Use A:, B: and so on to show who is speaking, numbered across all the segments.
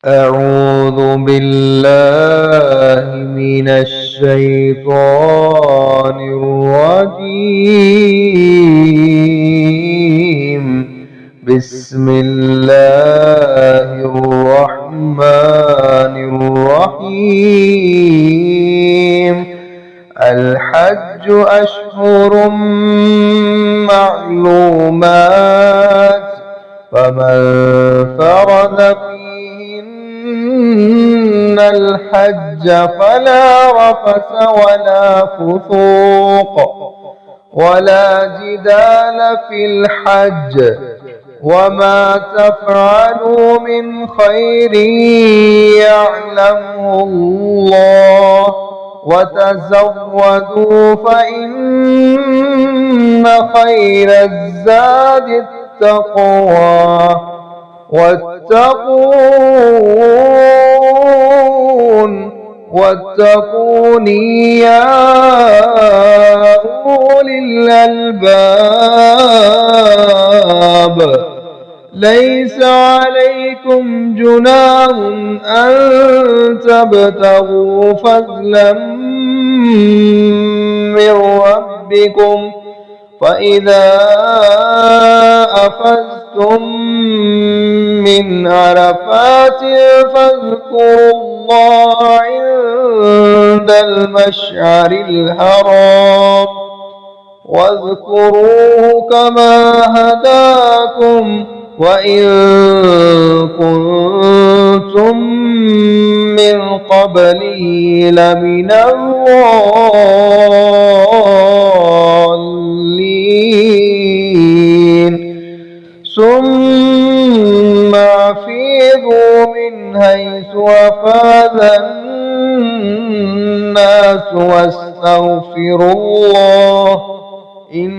A: أعوذ بالله من الشيطان الرجيم. بسم الله الرحمن الرحيم. الحج أشهر معلومات، فمن فرض فيهن الحج فلا رفث ولا فسوق ولا جدال في الحج، وما تفعلوا من خير يعلمه الله، وتزودوا فإن خير الزاد التقوى، واتقون يا أولي الألباب. ليس عليكم جناح أن تبتغوا فضلا من ربكم، فإذا أفضتم من عرفات فاذكروا الله عند المشعر الحرام، واذكروه كما هداكم وإن كنتم من قبله لمن الضالين. ثم أفيضوا من حيث أفاض الناس واستغفروا الله، إن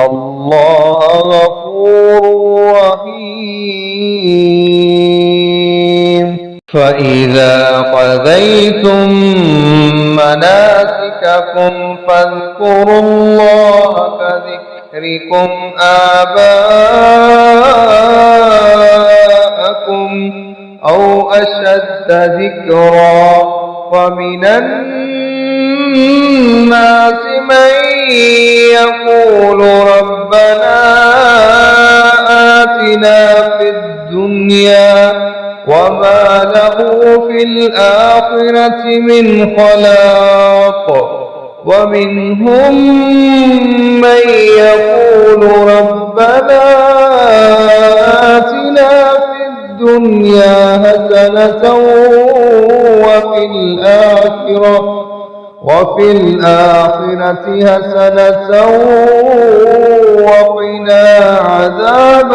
A: الله غفور رحيم. فإذا قضيتم مناسككم فاذكروا الله كذكركم آباءكم أو أشد ذكرا، ومن الناس من يقول ربنا آتنا في الدنيا وما له في الآخرة من خلاق، ومنهم من يقول ربنا آتنا في الدنيا حسنة وفي الآخرة حسنة وقنا عذاب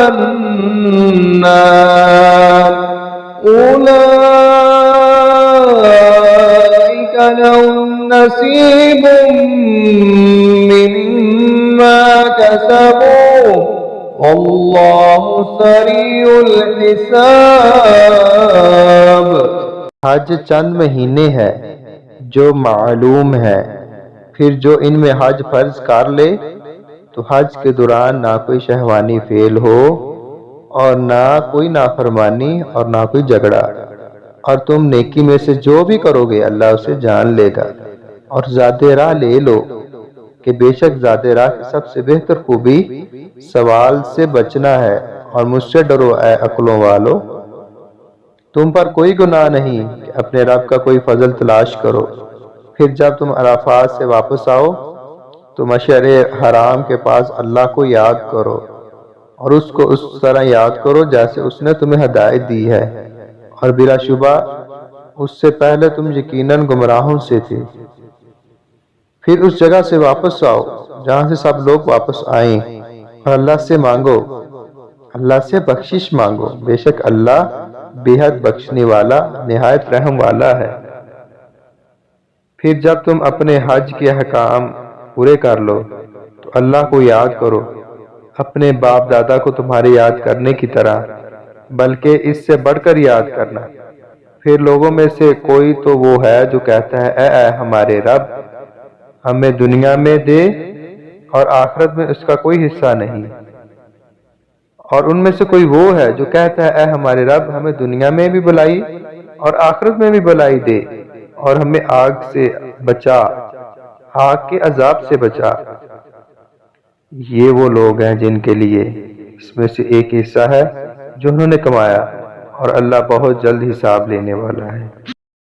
A: النار. أولئك لهم نصيب مما كسبوا والله سریع الحساب.
B: हज चंद महीने हैं जो मालूम है, फिर जो इनमें हज फर्ज कर ले तो हज के दौरान ना कोई शहवानी फेल हो और ना कोई नाफरमानी और ना कोई झगड़ा, और तुम नेकी में से जो भी करोगे अल्लाह उसे जान लेगा। और ज़ाते राह ले लो कि बेशक ज़ाते राह की सबसे बेहतर खूबी सवाल से बचना है, और मुझसे डरो ऐ अक्लों वालो। तुम पर कोई गुनाह नहीं कि अपने रब का कोई फजल तलाश करो। फिर जब तुम अराफात से वापस आओ तो मशअरे हराम के पास अल्लाह को याद करो और उसको उस तरह याद करो जैसे उसने तुम्हें हिदायत दी है, और बिलाशुबा उससे पहले तुम यकीनन गुमराहों से थे। फिर उस जगह से वापस आओ जहाँ से सब लोग वापस आए, और अल्लाह से मांगो, अल्लाह से बख्शिश मांगो, बेशक अल्लाह बेहद बख्शने वाला निहायत रहम वाला है। फिर जब तुम अपने हज के अहकाम पूरे कर लो तो अल्लाह को याद करो, अपने बाप दादा को तुम्हारे याद करने की तरह, बल्कि इससे बढ़कर याद करना। फिर लोगों में से कोई तो वो है जो कहता है ऐ हमारे रब, हमें दुनिया में दे और आखिरत में उसका कोई हिस्सा नहीं। اور ان میں سے کوئی وہ ہے جو کہتا ہے اے ہمارے رب ہمیں دنیا میں بھی بھلائی اور آخرت میں بھی بھلائی دے اور ہمیں آگ سے بچا، آگ کے عذاب سے بچا۔ یہ وہ لوگ ہیں جن کے لیے اس میں سے ایک حصہ ہے جو انہوں نے کمایا، اور اللہ بہت جلد حساب لینے والا ہے۔